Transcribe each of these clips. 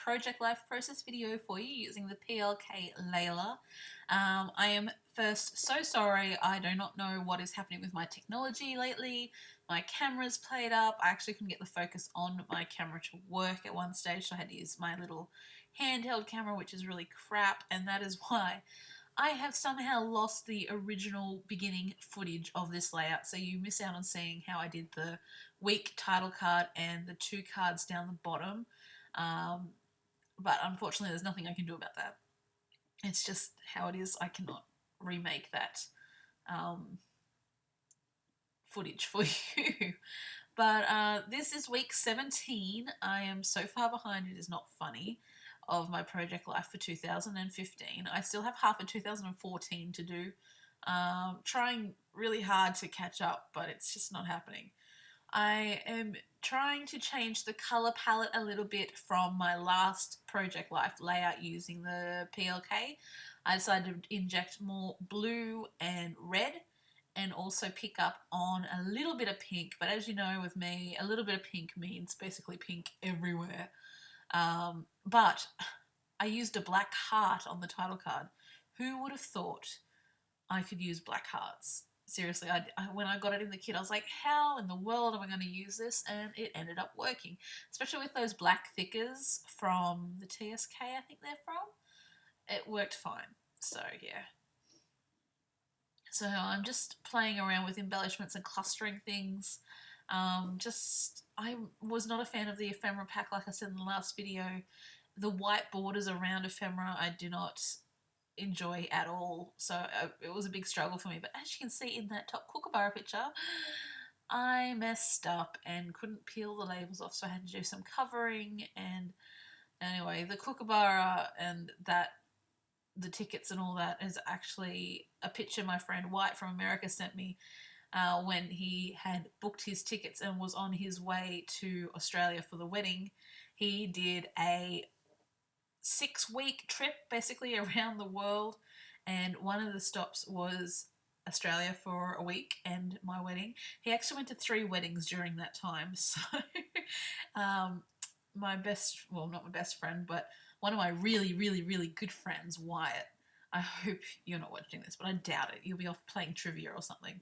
project life process video for you using the PLK Layla. I am first so sorry, I do not know what is happening with my technology lately. My camera's played up. I actually couldn't get the focus on my camera to work at one stage, so I had to use my little handheld camera, which is really crap, and that is why I have somehow lost the original beginning footage of this layout, so you miss out on seeing how I did the week title card and the two cards down the bottom. Um, but unfortunately, there's nothing I can do about that. It's just how it is. I cannot remake that um, footage for you. But this is week 17. I am so far behind, it is not funny, of my project life for 2015. I still have half of 2014 to do. Trying really hard to catch up, but it's just not happening. I am trying to change the colour palette a little bit from my last project life layout using the PLK. I decided to inject more blue and red and also pick up on a little bit of pink. But as you know, with me, a little bit of pink means basically pink everywhere. But I used a black heart on the title card. Who would have thought I could use black hearts? Seriously, when I got it in the kit, I was like, how in the world am I going to use this? And it ended up working, especially with those black thickers from the TSK, I think they're from. It worked fine. So, yeah. So I'm just playing around with embellishments and clustering things. I was not a fan of the ephemera pack, like I said in the last video. The white borders around ephemera I do not enjoy at all, so it was a big struggle for me. But as you can see in that top kookaburra picture, I messed up and couldn't peel the labels off, so I had to do some covering. And anyway, the kookaburra and that the tickets and all that is actually a picture my friend White from America sent me when he had booked his tickets and was on his way to Australia for the wedding. He did a 6-week trip basically around the world, and one of the stops was Australia for a week and my wedding. He actually went to 3 weddings during that time. So my best, well, not my best friend, but one of my really, really, really good friends, Wyatt. I hope you're not watching this, but I doubt it. You'll be off playing trivia or something.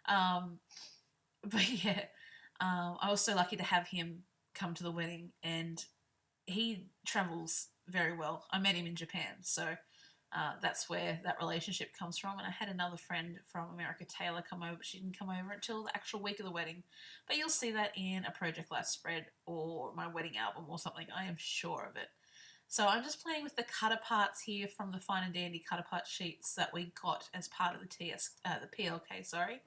But yeah, I was so lucky to have him come to the wedding, and he travels very well. I met him in Japan, so that's where that relationship comes from. And I had another friend from America, Taylor, come over. She didn't come over until the actual week of the wedding, but you'll see that in a Project Life spread or my wedding album or something. I am sure of it. So I'm just playing with the cutter parts here from the Fine and Dandy cutter part sheets that we got as part of the PLK, sorry,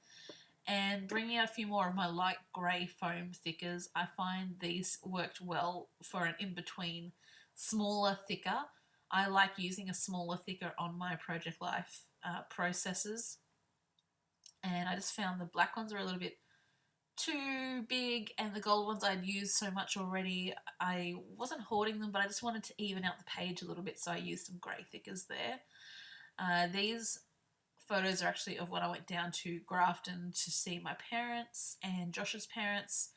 and bringing out a few more of my light grey foam thickers. I find these worked well for an in-between smaller, thicker. I like using a smaller, thicker on my Project Life processes, and I just found the black ones are a little bit too big, and the gold ones I'd used so much already. I wasn't hoarding them, but I just wanted to even out the page a little bit, so I used some grey thickers there. These photos are actually of when I went down to Grafton to see my parents and Josh's parents.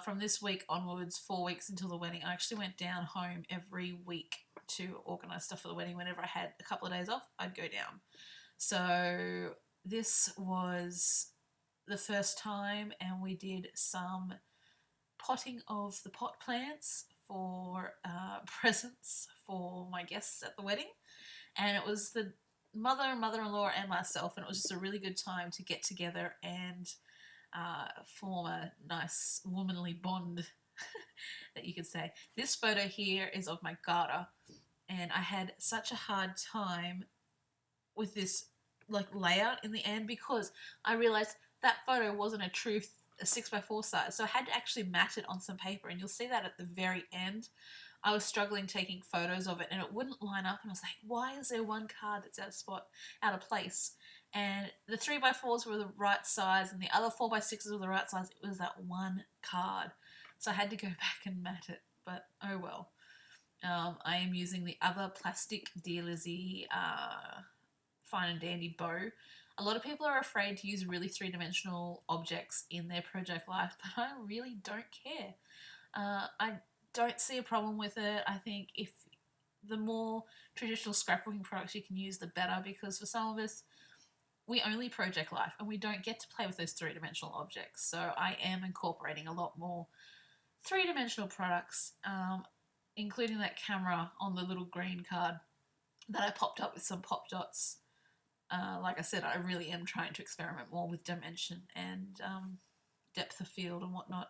From this week onwards, 4 weeks until the wedding, I actually went down home every week to organise stuff for the wedding. Whenever I had a couple of days off, I'd go down. So this was the first time, and we did some potting of the pot plants for presents for my guests at the wedding. And it was the mother-in-law and myself, and it was just a really good time to get together and form a nice womanly bond that you could say. This photo here is of my garter, and I had such a hard time with this like layout in the end because I realized that photo wasn't a true 6x4 size, so I had to actually mat it on some paper, and you'll see that at the very end. I was struggling taking photos of it, and it wouldn't line up, and I was like, why is there one card that's out of place? And the 3x4s were the right size, and the other 4x6s were the right size. It was that one card, so I had to go back and mat it, but oh well. I am using the other plastic Dear Lizzie Fine and Dandy bow. A lot of people are afraid to use really three-dimensional objects in their project life, but I really don't care. I don't see a problem with it. I think if the more traditional scrapbooking products you can use, the better, because for some of us, we only project life and we don't get to play with those three-dimensional objects. So I am incorporating a lot more three-dimensional products, including that camera on the little green card that I popped up with some pop dots. Like I said, I really am trying to experiment more with dimension and depth of field and whatnot,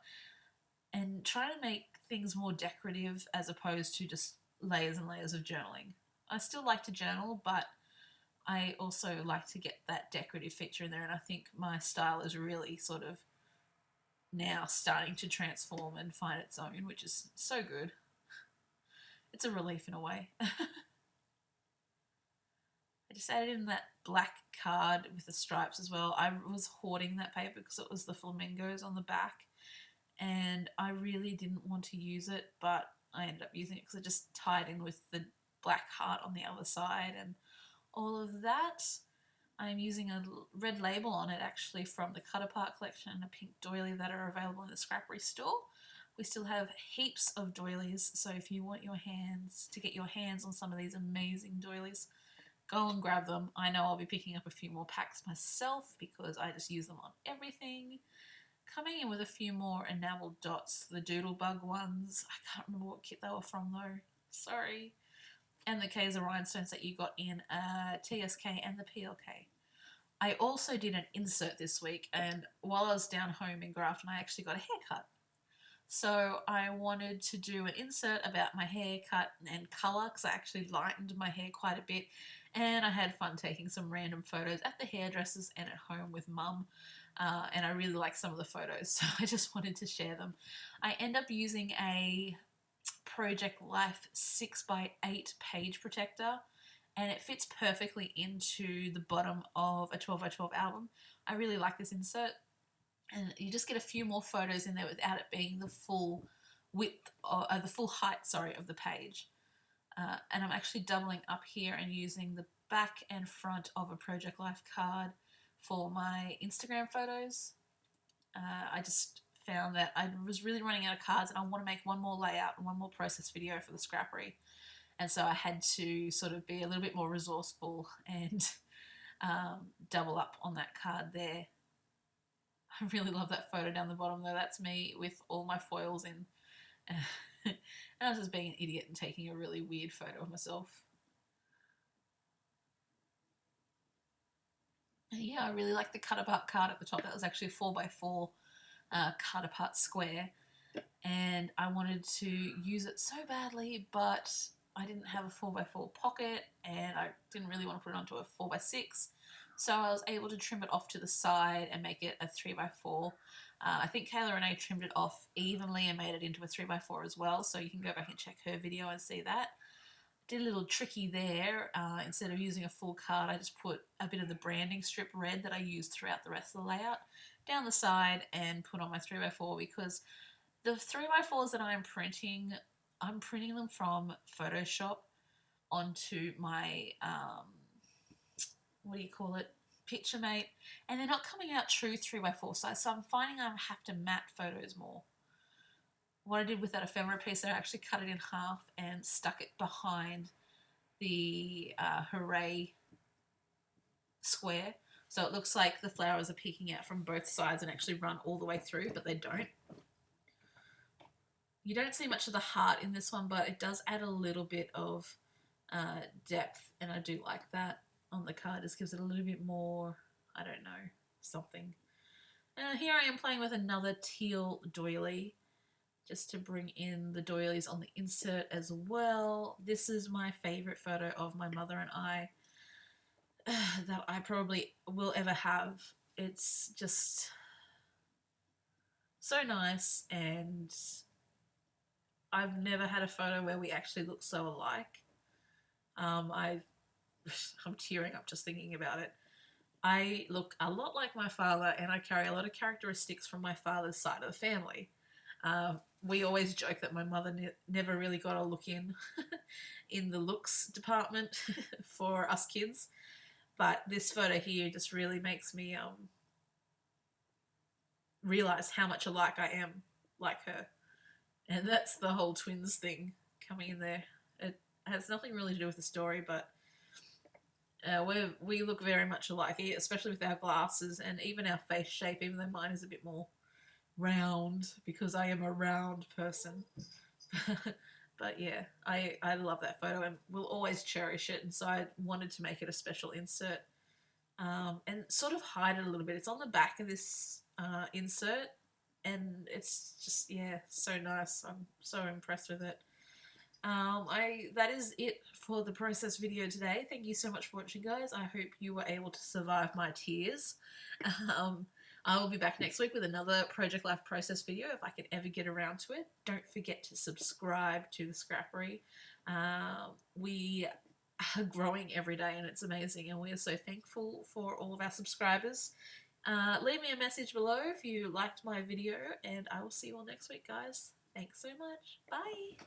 and try to make things more decorative as opposed to just layers and layers of journaling. I still like to journal, but I also like to get that decorative feature in there, and I think my style is really sort of now starting to transform and find its own, which is so good. It's a relief in a way. I just added in that black card with the stripes as well. I was hoarding that paper because it was the flamingos on the back, and I really didn't want to use it, but I ended up using it because it just tied in with the black heart on the other side and all of that. I'm using a red label on it actually from the Cut Apart collection and a pink doily that are available in the Scrappery store. We still have heaps of doilies, so if you want to get your hands on some of these amazing doilies, go and grab them. I know I'll be picking up a few more packs myself because I just use them on everything. Coming in with a few more enamel dots, the Doodlebug ones. I can't remember what kit they were from though. Sorry. And the Kaiser rhinestones that you got in TSK and the PLK. I also did an insert this week, and while I was down home in Grafton, I actually got a haircut. So I wanted to do an insert about my haircut and colour, because I actually lightened my hair quite a bit, and I had fun taking some random photos at the hairdressers and at home with Mum, and I really like some of the photos, so I just wanted to share them. I end up using a Project Life 6x8 page protector, and it fits perfectly into the bottom of a 12x12 album. I really like this insert, and you just get a few more photos in there without it being the full width or the full height, sorry, of the page. And I'm actually doubling up here and using the back and front of a Project Life card for my Instagram photos. I just found that I was really running out of cards and I want to make one more layout and one more process video for the Scrappery. And so I had to sort of be a little bit more resourceful and double up on that card there. I really love that photo down the bottom though. That's me with all my foils in. And I was just being an idiot and taking a really weird photo of myself. And yeah, I really like the cut apart card at the top. That was actually a 4x4 cut apart square. And I wanted to use it so badly, but I didn't have a 4x4 pocket and I didn't really want to put it onto a 4x6. So I was able to trim it off to the side and make it a 3x4. I think Kayla Renee trimmed it off evenly and made it into a 3x4 as well. So you can go back and check her video and see that. Did a little tricky there. Instead of using a full card, I just put a bit of the branding strip red that I used throughout the rest of the layout down the side and put on my 3x4, because the 3x4s that I'm printing them from Photoshop onto my, what do you call it, PictureMate, and they're not coming out true 3x4 size, so I'm finding I have to matte photos more. What I did with that ephemera piece, I actually cut it in half and stuck it behind the Hooray square, so it looks like the flowers are peeking out from both sides and actually run all the way through, but they don't. You don't see much of the heart in this one, but it does add a little bit of depth, and I do like that on the card. Just gives it a little bit more, I don't know, something. Here I am playing with another teal doily, just to bring in the doilies on the insert as well. This is my favourite photo of my mother and I that I probably will ever have. It's just so nice, and I've never had a photo where we actually look so alike. I'm tearing up just thinking about it. I look a lot like my father, and I carry a lot of characteristics from my father's side of the family. We always joke that my mother never really got a look in the looks department for us kids, but this photo here just really makes me realize how much alike I am like her. And that's the whole twins thing coming in there. It has nothing really to do with the story, but we look very much alike, especially with our glasses and even our face shape, even though mine is a bit more round because I am a round person. But yeah, I love that photo and will always cherish it. And so I wanted to make it a special insert, and sort of hide it a little bit. It's on the back of this insert, and it's just, yeah, so nice. I'm so impressed with it. I That is it for the process video today. Thank you so much for watching, guys. I hope you were able to survive my tears. Um, I will be back next week with another Project Life process video if I can ever get around to it. Don't forget to subscribe to the Scrappery. We are growing every day and it's amazing, and we are so thankful for all of our subscribers. Leave me a message below if you liked my video, and I will see you all next week, guys. Thanks so much. Bye.